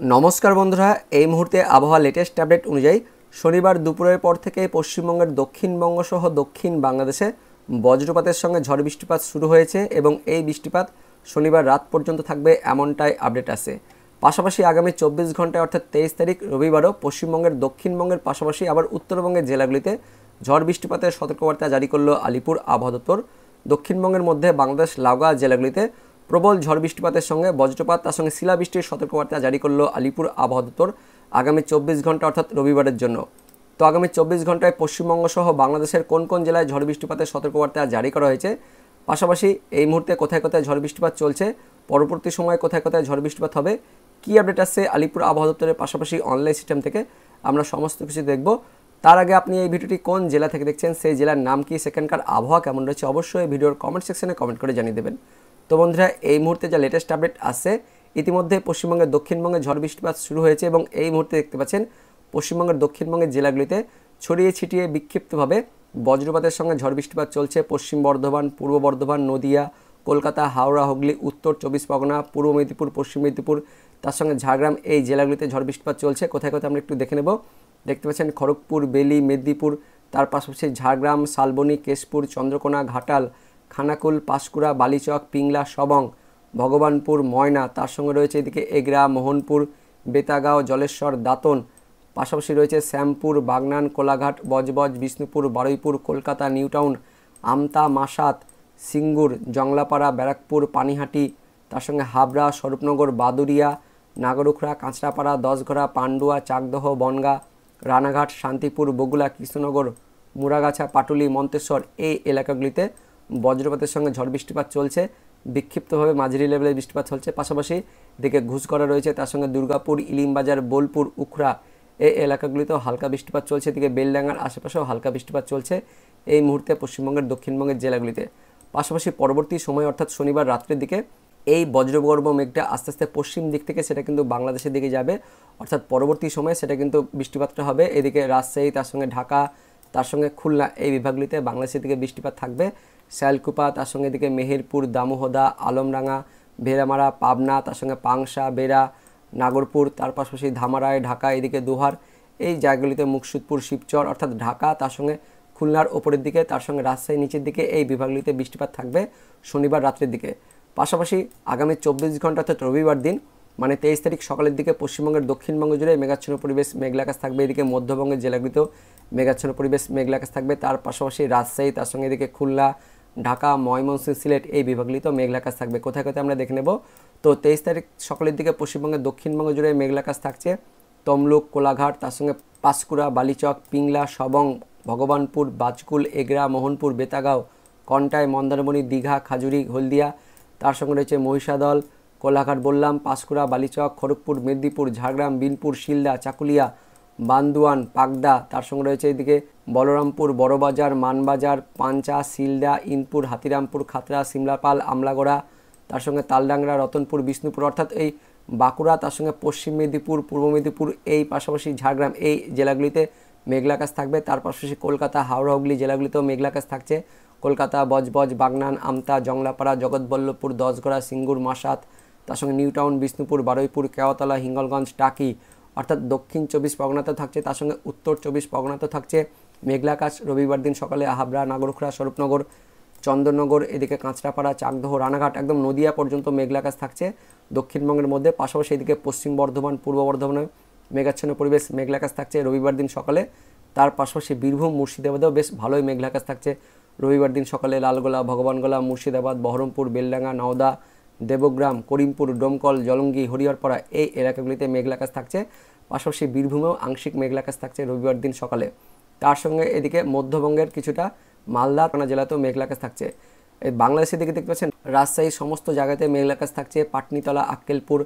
নমস্কার বন্ধুরা, এই মুহূর্তে আবহাওয়া লেটেস্ট আপডেট অনুযায়ী শনিবার দুপুরের পর থেকে পশ্চিমবঙ্গের দক্ষিণবঙ্গ সহ দক্ষিণ বাংলাদেশে বজ্রপাতের সঙ্গে ঝড় বৃষ্টিপাত শুরু হয়েছে এবং এই বৃষ্টিপাত শনিবার রাত পর্যন্ত থাকবে এমনটাই আপডেট আছে। পাশাপাশি আগামী 24 ঘন্টায় অর্থাৎ 23 তারিখ রবিবারও পশ্চিমবঙ্গের দক্ষিণবঙ্গের পাশাপাশি আবার উত্তরবঙ্গের জেলাগুলিতে ঝড় বৃষ্টিপাতের সতর্কবার্তা জারি করলো আলিপুর আবহাওয়া দপ্তর। দক্ষিণবঙ্গের মধ্যে বাংলাদেশ লাগোয়া জেলাগুলিতে প্রবল ঝড় বৃষ্টিপাতের সঙ্গে বজ্রপাত তার সঙ্গে শিলাবৃষ্টির সতর্কবার্তা জারি করলো আলিপুর আবহাওয়া দপ্তর আগামী 24 ঘন্টা অর্থাৎ রবিবারের জন্য। তো আগামী 24 ঘন্টায় পশ্চিমবঙ্গ সহ বাংলাদেশের কোন কোন জেলায় ঝড় বৃষ্টিপাতের সতর্কবার্তা জারি করা হয়েছে, পাশাপাশি এই মুহূর্তে কোথায় কোথায় ঝড় বৃষ্টিপাত চলছে, পরবর্তী সময়ে কোথায় কোথায় ঝড় বৃষ্টিপাত হবে, কী আপডেট আসছে আলিপুর আবহাওয়া দপ্তরের পাশাপাশি অনলাইন সিস্টেম থেকে, আমরা সমস্ত কিছু দেখব। তার আগে আপনি এই ভিডিওটি কোন জেলা থেকে দেখছেন, সেই জেলার নাম কি, সেখানকার আবহাওয়া কেমন রয়েছে, অবশ্যই ভিডিওর কমেন্ট সেকশনে কমেন্ট করে জানিয়ে দেবেন। তো বন্ধুরা, এই মুহূর্তে যা লেটেস্ট আপডেট আসছে, ইতিমধ্যে পশ্চিমবঙ্গের দক্ষিণবঙ্গে ঝড় বৃষ্টিপাত শুরু হয়েছে এবং এই মুহূর্তে দেখতে পাচ্ছেন পশ্চিমবঙ্গের দক্ষিণবঙ্গের জেলাগুলিতে ছড়িয়ে ছিটিয়ে বিক্ষিপ্তভাবে বজ্রপাতের সঙ্গে ঝড় বৃষ্টিপাত চলছে। পশ্চিম বর্ধমান, পূর্ব বর্ধমান, নদিয়া, কলকাতা, হাওড়া, হুগলি, উত্তর 24 পরগনা, পূর্ব মেদিনীপুর, পশ্চিম মেদিনীপুর, তার সঙ্গে ঝাড়গ্রাম, এই জেলাগুলিতে ঝড় বৃষ্টিপাত চলছে। কোথায় কোথায় আমরা একটু দেখে নেব। দেখতে পাচ্ছেন খড়গপুর, বেলি, মেদিনীপুর, তার পাশাপাশি ঝাড়গ্রাম, শালবনী, কেশপুর, চন্দ্রকোনা, ঘাটাল, খানাকুল, পাঁশকুড়া, বালিচক, পিংলা, সবং, ভগবানপুর, ময়না, তার সঙ্গে রয়েছে এদিকে এগরা, মোহনপুর, বেতাগাঁও, জলেশ্বর, দাঁতন, পাশাপাশি রয়েছে শ্যামপুর, বাগনান, কোলাঘাট, বজবজ, বিষ্ণুপুর, বারুইপুর, কলকাতা, নিউটাউন, আমতা, মাসাত, সিঙ্গুর, জংলাপাড়া, ব্যারাকপুর, পানিহাটি, তার সঙ্গে হাবড়া, স্বরূপনগর, বাদুরিয়া, নাগরুখড়া, কাঁচরাপাড়া, দশঘরা, পান্ডুয়া, চাকদহ, বনগাঁ, রানাঘাট, শান্তিপুর, বগুলা, কৃষ্ণনগর, মুরাগাছা, পাটুলি, মন্তেশ্বর, এই এলাকাগুলিতে বজ্রপাতের সঙ্গে ঝড় বৃষ্টিপাত চলছে। বিক্ষিপ্তভাবে মাঝারি লেভেলের বৃষ্টিপাত চলছে। পাশাপাশি এদিকে ঘুষকরা রয়েছে, তার সঙ্গে দুর্গাপুর, ইলিমবাজার, বোলপুর, উখড়া, এই এলাকাগুলিতেও হালকা বৃষ্টিপাত চলছে। এদিকে বেলডাঙ্গার আশেপাশেও হালকা বৃষ্টিপাত চলছে এই মুহূর্তে পশ্চিমবঙ্গের দক্ষিণবঙ্গের জেলাগুলিতে। পাশাপাশি পরবর্তী সময় অর্থাৎ শনিবার রাত্রের দিকে এই বজ্রগর্ভ মেঘটা আস্তে আস্তে পশ্চিম দিক থেকে সেটা কিন্তু বাংলাদেশের দিকে যাবে, অর্থাৎ পরবর্তী সময়ে সেটা কিন্তু বৃষ্টিপাতটা হবে এদিকে রাজশাহী, তার সঙ্গে ঢাকা, তার সঙ্গে খুলনা, এই বিভাগগুলিতে বাংলাদেশের দিকে বৃষ্টিপাত থাকবে। শালকুপা, তার সঙ্গে এদিকে মেহেরপুর, দামোহদা, আলমডাঙ্গা, ভেড়ামারা, পাবনা, তার সঙ্গে পাংশা, বেড়া, নাগরপুর, তার পাশাপাশি ধামারায়, ঢাকা, এদিকে দোহার, এই জায়গাগুলিতে মুকসুদপুর, শিবচর, অর্থাৎ ঢাকা, তার সঙ্গে খুলনার ওপরের দিকে, তার সঙ্গে রাজশাহী নিচের দিকে, এই বিভাগগুলিতে বৃষ্টিপাত থাকবে শনিবার রাত্রের দিকে। পাশাপাশি আগামী 24 ঘন্টা অর্থাৎ রবিবার দিন মানে 23 তারিখ সকালের দিকে পশ্চিমবঙ্গের দক্ষিণবঙ্গ জুড়ে মেঘাচ্ছন্ন পরিবেশ, মেঘলা আকাশ থাকবে। এদিকে মধ্যবঙ্গের জেলাগুলিতেও মেঘাচ্ছন্ন পরিবেশ, মেঘলা আকাশ থাকবে। তার পাশাপাশি রাজশাহী, তার সঙ্গে এদিকে খুলনা, ঢাকা, ময়মনসিংহ, সিলেট, এই বিভাগগুলিতেও মেঘলা আকাশ থাকবে। কোথায় কোথায় আমরা দেখে নেব। তো 23 তারিখ সকালের দিকে পশ্চিমবঙ্গের দক্ষিণবঙ্গ জুড়ে মেঘলা আকাশ থাকছে। তমলুক, কোলাঘাট, তার সঙ্গে পাঁশকুড়া, বালিচক, পিংলা, সবং, ভগবানপুর, বাজকুল, এগরা, মোহনপুর, বেতাগাঁও, কন্টাই, মন্দারমণি, দীঘা, খাজুরি, হলদিয়া, তার সঙ্গে রয়েছে মহিষাদল, কোলাঘাট বললাম, পাঁশকুড়া, বালিচক, খড়গপুর, মেদিনীপুর, ঝাড়গ্রাম, বিনপুর, শিলদা, চাকুলিয়া, বান্দুয়ান, পাকদা, তার সঙ্গে রয়েছে এদিকে বলরামপুর, বড়বাজার, মানবাজার, পাঞ্চা, শিলদা, ইনপুর, হাতিরামপুর, খাতড়া, সিমলাপাল, আমলাগড়া, তার সঙ্গে তালডাংরা, রতনপুর, বিষ্ণুপুর, অর্থাৎ এই বাঁকুড়া, তার সঙ্গে পশ্চিম মেদিনীপুর, পূর্ব মেদিনীপুর, এই পাশাপাশি ঝাড়গ্রাম, এই জেলাগুলিতে মেঘলা আকাশ থাকবে। তার পাশাপাশি কলকাতা, হাওড়া, হুগলি জেলাগুলিতেও মেঘলা আকাশ থাকছে। কলকাতা, বজবজ, বাগনান, আমতা, জংলাপাড়া, জগৎবল্লভপুর, দশঘরা, সিঙ্গুর, মাসাত, তার সঙ্গে নিউটাউন, বিষ্ণুপুর, বারুইপুর, কেওয়াতলা, হিঙ্গলগঞ্জ, টাকি, অর্থাৎ দক্ষিণ 24 পরগনাতেও থাকছে। তার সঙ্গে উত্তর 24 পরগনাতেও থাকছে মেঘলা আকাশ রবিবার দিন সকালে। হাবড়া, নাগরখোলা, স্বরূপনগর, চন্দননগর, এদিকে কাঁচরাপাড়া, চাকদহ, রানাঘাট, একদম নদিয়া পর্যন্ত মেঘলা আকাশ থাকছে দক্ষিণবঙ্গের মধ্যে। পাশাপাশি এদিকে পশ্চিম বর্ধমান, পূর্ব বর্ধমানে মেঘাচ্ছন্ন পরিবেশ, মেঘলা আকাশ থাকছে রবিবার দিন সকালে। তার পাশাপাশি বীরভূম, মুর্শিদাবাদেও বেশ ভালোই মেঘলা আকাশ থাকছে রবিবার দিন সকালে। লালগোলা, ভগবানগোলা, মুর্শিদাবাদ, বহরমপুর, বেলডাঙ্গা, নওদা, দেবগ্রাম, করিমপুর, ডোমকল, জলঙ্গি, হরিহরপাড়া, এই এলাকাগুলিতে মেঘলা আকাশ থাকছে। পাশাপাশি বীরভূমেও আংশিক মেঘলা আকাশ থাকছে রবিবার দিন সকালে। তার সঙ্গে এদিকে মধ্যবঙ্গের কিছুটা মালদা জেলাতেও মেঘলা আকাশ থাকছে। এই বাংলাদেশের দিকে দেখতে পাচ্ছেন রাজশাহী সমস্ত জায়গাতে মেঘলা আকাশ থাকছে। পাটনিতলা, আক্কেলপুর,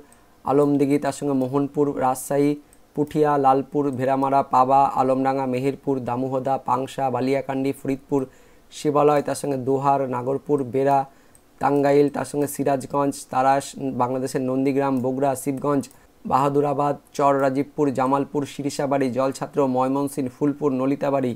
আলমদিঘি, তার সঙ্গে মোহনপুর, রাজশাহী, পুঠিয়া, লালপুর, ভেড়ামারা, পাবা, আলমডাঙ্গা, মেহেরপুর, দামোহদা, পাংশা, বালিয়াকান্দি, ফরিদপুর, শিবালয়, তার সঙ্গে দোহার, নাগরপুর, বেড়া, টাঙ্গাইল, তার সঙ্গে সিরাজগঞ্জ, তারাস, বাংলাদেশের নন্দীগ্রাম, বগুড়া, শিবগঞ্জ, বাহাদুরাবাদ, চর রাজীবপুর, জামালপুর, শিরিষাবাড়ি, জলছাত্র, ময়মনসিংহ, ফুলপুর, নলিতাবাড়ি,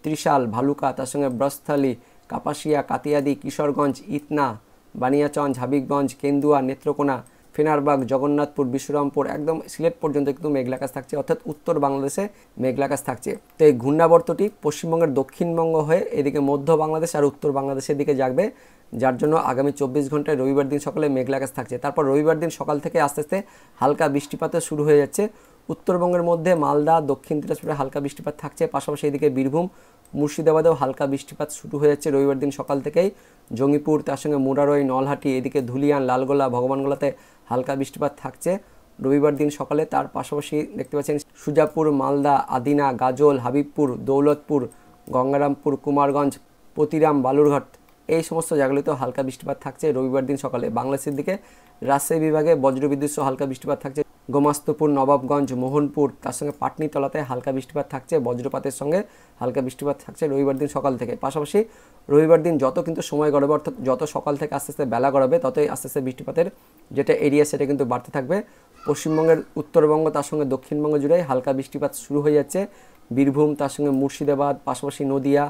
ত্রিশাল, ভালুকা, তার সঙ্গে ব্রস্থলী, কাপাসিয়া, কাতিয়াদি, কিশোরগঞ্জ, ইতনা, বানিয়াচঞ্জ, হাবিবগঞ্জ, কেন্দুয়া, নেত্রকোনা, ফেনারবাগ, জগন্নাথপুর, বিশ্বরামপুর একদম সিলেট পর্যন্ত কিন্তু মেঘলা আকাশ থাকছে, অর্থাৎ উত্তর বাংলাদেশে মেঘলা আকাশ থাকছে। তো এই ঘূর্ণাবর্তটি পশ্চিমবঙ্গের দক্ষিণবঙ্গ হয়ে এদিকে মধ্য বাংলাদেশ আর উত্তর বাংলাদেশের দিকে যাবে, যার জন্য আগামী 24 ঘন্টায় রবিবার দিন সকালে মেঘলা আকাশ থাকছে। তারপর রবিবার দিন সকাল থেকে আস্তে আস্তে হালকা বৃষ্টিপাতও শুরু হয়ে যাচ্ছে। উত্তরবঙ্গের মধ্যে মালদা, দক্ষিণ দিনাজপুরে হালকা বৃষ্টিপাত থাকছে, পাশাপাশি এদিকে বীরভূম, মুর্শিদাবাদেও হালকা বৃষ্টিপাত শুরু হয়ে যাচ্ছে রবিবার দিন সকাল থেকেই। জঙ্গিপুর, তার সঙ্গে মুরারই, নলহাটি, এদিকে ধুলিয়ান, লালগোলা, ভগবানগোলাতে হালকা বৃষ্টিপাত থাকছে রবিবার দিন সকালে। তার পাশাপাশি দেখতে পাচ্ছেন সুজাপুর, মালদা, আদিনা, গাজল, হাবিবপুর, দৌলতপুর, গঙ্গারামপুর, কুমারগঞ্জ, পতিরাম, বালুরঘাট এই সমস্ত জায়গাগুলিতেও হালকা বৃষ্টিপাত থাকছে রবিবার দিন সকালে। বাংলাদেশের দিকে রাজশাহী বিভাগে বজ্রবিদ্যুৎ সহ হালকা বৃষ্টিপাত থাকছে। গোমাস্তপুর, নবাবগঞ্জ, মোহনপুর, তার সঙ্গে পাটনিতলাতে হালকা বৃষ্টিপাত থাকছে, বজ্রপাতের সঙ্গে হালকা বৃষ্টিপাত থাকছে রবিবার দিন সকাল থেকে। পাশাপাশি রবিবার দিন যত কিন্তু সময় গড়াবে, অর্থাৎ যত সকাল থেকে আস্তে আস্তে বেলা গড়াবে, ততই আস্তে আস্তে বৃষ্টিপাতের যেটা এরিয়া সেটা কিন্তু বাড়তে থাকবে। পশ্চিমবঙ্গের উত্তরবঙ্গ তার সঙ্গে দক্ষিণবঙ্গ জুড়ে হালকা বৃষ্টিপাত শুরু হয়ে যাচ্ছে। বীরভূম, তার সঙ্গে মুর্শিদাবাদ, পাশাপাশি নদিয়া,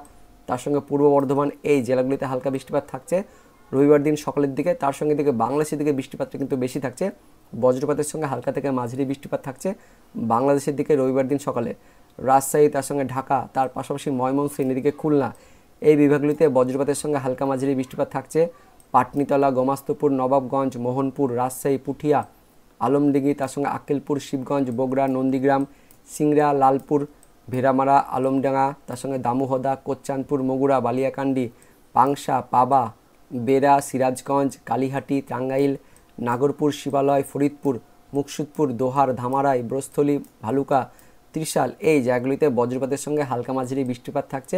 তার সঙ্গে পূর্ব বর্ধমান এই জেলাগুলিতে হালকা বৃষ্টিপাত থাকছে রবিবার দিন সকালের দিকে। তার সঙ্গে দিকে বাংলাদেশের দিকে বৃষ্টিপাতটা কিন্তু বেশি থাকছে, বজ্রপাতের সঙ্গে হালকা থেকে মাঝারি বৃষ্টিপাত থাকছে বাংলাদেশের দিকে রবিবার দিন সকালে। রাজশাহী, তার সঙ্গে ঢাকা, তার পাশাপাশি ময়মনসিংহ, এদিকে খুলনা এই বিভাগগুলিতে বজ্রপাতের সঙ্গে হালকা মাঝারি বৃষ্টিপাত থাকছে। পাটনিতলা, গোমাস্তপুর, নবাবগঞ্জ, মোহনপুর, রাজশাহী, পুঠিয়া, আলমডিঘি, তার সঙ্গে আক্কেলপুর, শিবগঞ্জ, বগুড়া, নন্দীগ্রাম, সিংড়া, লালপুর, ভেড়ামারা, আলমডাঙ্গা, তার সঙ্গে দামোহদা, কোচ্চানপুর, মগুড়া, বালিয়াকান্দি, পাংশা, পাবা, বেড়া, সিরাজগঞ্জ, কালীহাটি, টাঙ্গাইল, নাগরপুর, শিবালয়, ফরিদপুর, মুকসুদপুর, দোহার, ধামারাই, ব্রস্থলী, ভালুকা, ত্রিশাল এই জায়গাগুলিতে বজ্রপাতের সঙ্গে হালকা মাঝারি বৃষ্টিপাত থাকছে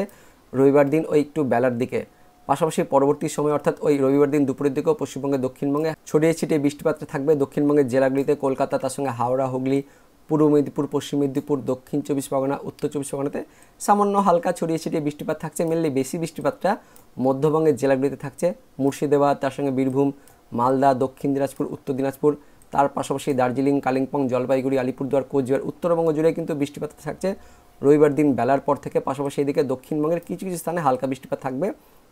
রবিবার দিন ওই একটু বেলার দিকে। পাশাপাশি পরবর্তী সময় অর্থাৎ ওই রবিবার দিন দুপুরের দিকেও পশ্চিমবঙ্গের দক্ষিণবঙ্গে ছড়িয়ে ছিটিয়ে বৃষ্টিপাতটা থাকবে। দক্ষিণবঙ্গের জেলাগুলিতে কলকাতা, তার সঙ্গে হাওড়া, হুগলি, পূর্ব মেদিনীপুর, পশ্চিম মেদিনীপুর, দক্ষিণ 24 পরগনা, উত্তর 24 পরগনাতে সামান্য হালকা ছড়িয়ে ছিটিয়ে বৃষ্টিপাত থাকছে। মেনলি বেশি বৃষ্টিপাতটা মধ্যবঙ্গের জেলাগুলিতে থাকছে, মুর্শিদাবাদ, তার সঙ্গে বীরভূম, মালদা, দক্ষিণ দিনাজপুর, উত্তর দিনাজপুর, তার পাশাপাশি দার্জিলিং, কালিম্পং, জলপাইগুড়ি, আলিপুরদুয়ার, কোচবিহার উত্তরবঙ্গ জুড়ে কিন্তু বৃষ্টিপাত থাকছে রবিবার দিন বেলার পর থেকে। পাশাপাশি এদিকে দক্ষিণবঙ্গের কিছু কিছু স্থানে হালকা বৃষ্টিপাত থাকবে।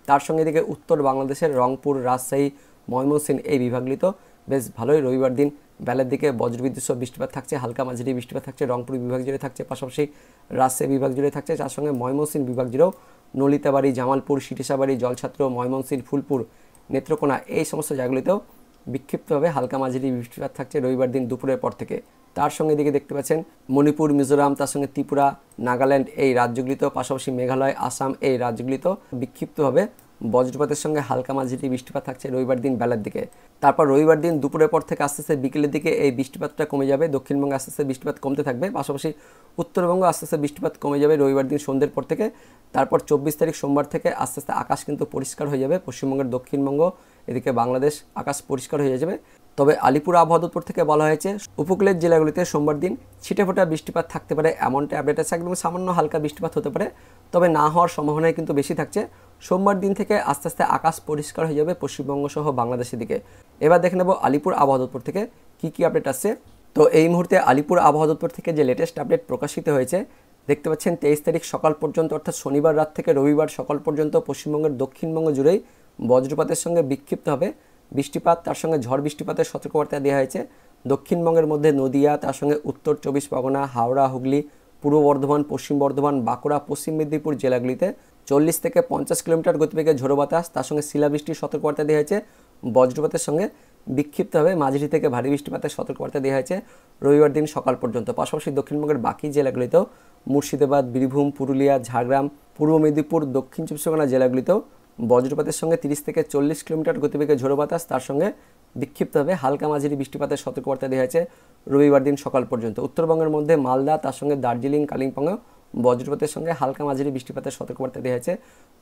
তার সঙ্গে এদিকে উত্তর বাংলাদেশের রংপুর, রাজশাহী, ময়মনসিংহ এই বিভাগগুলিতেও বেশ ভালোই রবিবার দিন বেলার দিকে বজ্রবিদ্যুৎ সহ বৃষ্টিপাত থাকছে, হালকা মাঝারি বৃষ্টিপাত থাকছে রংপুর বিভাগ জুড়ে থাকছে, পাশাপাশি রাজশাহী বিভাগ জুড়ে থাকছে, তার সঙ্গে ময়মনসিংহ বিভাগ জুড়েও নলিতাবাড়ি, জামালপুর, সিটিসাবাড়ি, জলছাত্র, ময়মনসিংহ, ফুলপুর, নেত্রকোনা এই সমস্ত জায়গাগুলিতেও বিক্ষিপ্তভাবে হালকা মাঝারি বৃষ্টিপাত থাকছে রবিবার দিন দুপুরের পর থেকে। তার সঙ্গে দিকে দেখতে পাচ্ছেন মণিপুর, মিজোরাম, তার সঙ্গে ত্রিপুরা, নাগাল্যান্ড এই রাজ্যগুলিতেও, পাশাপাশি মেঘালয়, আসাম এই রাজ্যগুলিতেও বিক্ষিপ্তভাবে বজ্রপাতের সঙ্গে হালকা মাঝারি বৃষ্টিপাত থাকছে রবিবার দিন বেলার দিকে। তারপর রবিবার দিন দুপুরের পর থেকে আস্তে আস্তে বিকেলের দিকে এই বৃষ্টিপাতটা কমে যাবে, দক্ষিণবঙ্গে আস্তে আস্তে বৃষ্টিপাত কমতে থাকবে, পাশাপাশি উত্তরবঙ্গ আস্তে আস্তে বৃষ্টিপাত কমে যাবে রবিবার দিন সন্ধ্যের পর থেকে। তারপর 24 তারিখ সোমবার থেকে আস্তে আস্তে আকাশ কিন্তু পরিষ্কার হয়ে যাবে, পশ্চিমবঙ্গের দক্ষিণবঙ্গ এদিকে বাংলাদেশ আকাশ পরিষ্কার হয়ে যাবে। তবে আলিপুর আবহাওয়া দপ্তর থেকে বলা হয়েছে উপকূলের জেলাগুলিতে সোমবার দিন ছিটেফোঁটা বৃষ্টিপাত থাকতে পারে, এমনটা আপডেট আছে। একদম সামান্য হালকা বৃষ্টিপাত হতে পারে, তবে না হওয়ার সম্ভাবনাই কিন্তু বেশি থাকছে। সোমবার দিন থেকে আস্তে আস্তে আকাশ পরিষ্কার হয়ে যাবে পশ্চিমবঙ্গ সহ বাংলাদেশের দিকে। এবার দেখে নেব আলিপুর আবহাওয়া দপ্তর থেকে কী আপডেট আসছে। তো এই মুহূর্তে আলিপুর আবহাওয়া দপ্তর থেকে যে লেটেস্ট আপডেট প্রকাশিত হয়েছে দেখতে পাচ্ছেন 23 তারিখ সকাল পর্যন্ত, অর্থাৎ শনিবার রাত থেকে রবিবার সকাল পর্যন্ত পশ্চিমবঙ্গের দক্ষিণবঙ্গ জুড়েই বজ্রপাতের সঙ্গে বিক্ষিপ্ত হবে বৃষ্টিপাত, তার সঙ্গে ঝড় বৃষ্টিপাতের সতর্কবার্তা দেওয়া হয়েছে। দক্ষিণবঙ্গের মধ্যে নদিয়া, তার সঙ্গে উত্তর 24 পরগনা, হাওড়া, হুগলি, পূর্ব বর্ধমান, পশ্চিম বর্ধমান, বাঁকুড়া, পশ্চিম মেদিনীপুর জেলাগুলিতে 40 থেকে 50 কিলোমিটার গতিবেগে ঝোড়ো বাতাস, তার সঙ্গে শিলাবৃষ্টির সতর্কবার্তা দেওয়া হয়েছে। বজ্রপাতের সঙ্গে বিক্ষিপ্তভাবে মাঝারি থেকে ভারী বৃষ্টিপাতের সতর্কবার্তা দেওয়া হয়েছে রবিবার দিন সকাল পর্যন্ত। পাশাপাশি দক্ষিণবঙ্গের বাকি জেলাগুলিতেও মুর্শিদাবাদ, বীরভূম, পুরুলিয়া, ঝাড়গ্রাম, পূর্ব মেদিনীপুর, দক্ষিণ 24 পরগনা জেলাগুলিতেও বজ্রপাতের সঙ্গে 30 থেকে 40 কিলোমিটার গতিবেগে ঝোড়ো বাতাস, তার সঙ্গে বিক্ষিপ্তভাবে হালকা মাঝারি বৃষ্টিপাতের সতর্কবার্তা দেওয়া হয়েছে রবিবার দিন সকাল পর্যন্ত। উত্তরবঙ্গের মধ্যে মালদা, তার সঙ্গে দার্জিলিং, কালিম্পংয়েও বজ্রপাতের সঙ্গে হালকা মাঝারি বৃষ্টিপাতের সতর্কবার্তা দেওয়া হয়েছে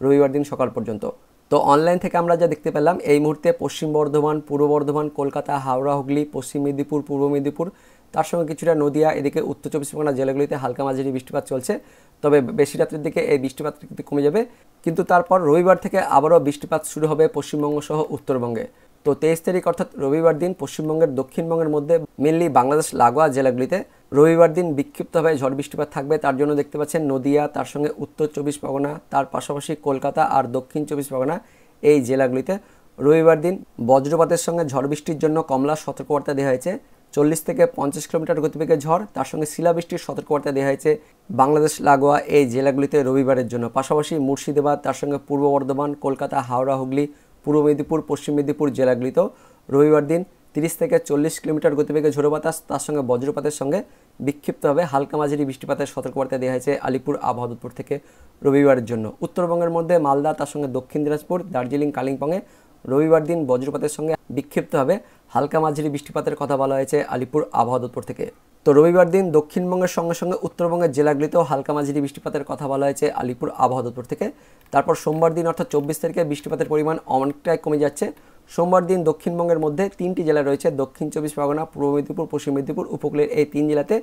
রবিবার দিন সকাল পর্যন্ত। তো অনলাইন থেকে আমরা যা দেখতে পেলাম এই মুহূর্তে পশ্চিম বর্ধমান, পূর্ব বর্ধমান, কলকাতা, হাওড়া, হুগলি, পশ্চিম মেদিনীপুর, পূর্ব মেদিনীপুর, তার সঙ্গে কিছুটা নদিয়া, এদিকে উত্তর 24 পরগনা জেলাগুলিতে হালকা মাঝারি বৃষ্টিপাত চলছে। তবে বেশি রাত্রের দিকে এই বৃষ্টিপাত কিন্তু কমে যাবে, কিন্তু তারপর রবিবার থেকে আবারও বৃষ্টিপাত শুরু হবে পশ্চিমবঙ্গ সহ উত্তরবঙ্গে। তো 23 তারিখ অর্থাৎ রবিবার দিন পশ্চিমবঙ্গের দক্ষিণবঙ্গের মধ্যে মেনলি বাংলাদেশ লাগোয়া জেলাগুলিতে রবিবার দিন বিক্ষিপ্তভাবে ঝড় বৃষ্টিপাত থাকবে। তার জন্য দেখতে পাচ্ছেন নদিয়া, তার সঙ্গে উত্তর 24 পরগনা, তার পাশাপাশি কলকাতা আর দক্ষিণ 24 পরগনা এই জেলাগুলিতে রবিবার দিন বজ্রপাতের সঙ্গে ঝড় বৃষ্টির জন্য কমলা সতর্কবার্তা দেওয়া হয়েছে। 40 থেকে 50 কিলোমিটার গতিবেগে ঝড়, তার সঙ্গে শিলাবৃষ্টির সতর্কবার্তা দেওয়া হয়েছে বাংলাদেশ লাগোয়া এই জেলাগুলিতে রবিবারের জন্য। পাশাপাশি মুর্শিদাবাদ, তার সঙ্গে পূর্ব বর্ধমান, কলকাতা, হাওড়া, হুগলি, পূর্ব মেদিনীপুর, পশ্চিম মেদিনীপুর জেলাগুলিতেও রবিবার দিন 30 থেকে 40 কিলোমিটার গতিবেগে ঝোড়ো বাতাস, তার সঙ্গে বজ্রপাতের সঙ্গে বিক্ষিপ্তভাবে হালকা মাঝারি বৃষ্টিপাতের সতর্কবার্তা দেওয়া হয়েছে আলিপুর আবহাওয়া দপ্তর থেকে রবিবারের জন্য। উত্তরবঙ্গের মধ্যে মালদা, তার সঙ্গে দক্ষিণ দিনাজপুর, দার্জিলিং, কালিম্পংয়ে রবিবার দিন বজ্রপাতের সঙ্গে বিক্ষিপ্তভাবে হালকা মাঝারি বৃষ্টিপাতের কথা বলা হয়েছে আলিপুর আবহাওয়া দপ্তর থেকে। তো রবিবার দিন দক্ষিণবঙ্গের সঙ্গে সঙ্গে উত্তরবঙ্গের জেলাগুলিতেও হালকা মাঝারি বৃষ্টিপাতের কথা বলা হয়েছে আলিপুর আবহাওয়া দপ্তর থেকে। তারপর সোমবার দিন অর্থাৎ 24 তারিখে বৃষ্টিপাতের পরিমাণ অনেকটাই কমে যাচ্ছে। সোমবার দিন দক্ষিণবঙ্গের মধ্যে 3টি জেলা রয়েছে, দক্ষিণ 24 পরগনা, পূর্ব মেদিনীপুর, পশ্চিম মেদিনীপুর, উপকূলের এই 3 জেলাতে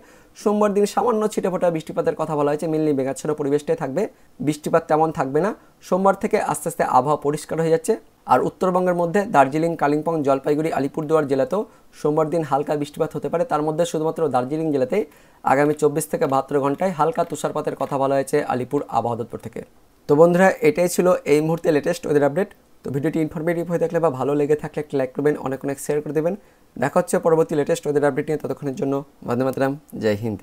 সোমবার দিন সামান্য ছিটেফোঁটা বৃষ্টিপাতের কথা বলা হয়েছে। মেনলি মেঘাচ্ছন্ন পরিবেশটাই থাকবে, বৃষ্টিপাত তেমন থাকবে না। সোমবার থেকে আস্তে আস্তে আবহাওয়া পরিষ্কার হয়ে যাচ্ছে। আর উত্তরবঙ্গের মধ্যে দার্জিলিং, কালিম্পং, জলপাইগুড়ি, আলিপুরদুয়ার জেলাতেও সোমবার দিন হালকা বৃষ্টিপাত হতে পারে। তার মধ্যে শুধুমাত্র দার্জিলিং জেলাতেই আগামী 24 থেকে 72 ঘন্টায় হালকা তুষারপাতের কথা বলা হয়েছে আলিপুর আবহাওয়া দপ্তর থেকে। তো বন্ধুরা, এটাই ছিল এই মুহূর্তে লেটেস্ট ওয়েদার আপডেট। তো ভিডিওটি ইনফরমেটিভ হয়ে থাকলে বা ভালো লেগে থাকলে একটা লাইক করবেন, অনেক শেয়ার করে দেবেন। দেখা হচ্ছে পরবর্তী লেটেস্ট ওয়েদার আপডেট নিয়ে। ততক্ষণের জন্য বন্দে মাতরম, জয় হিন্দ।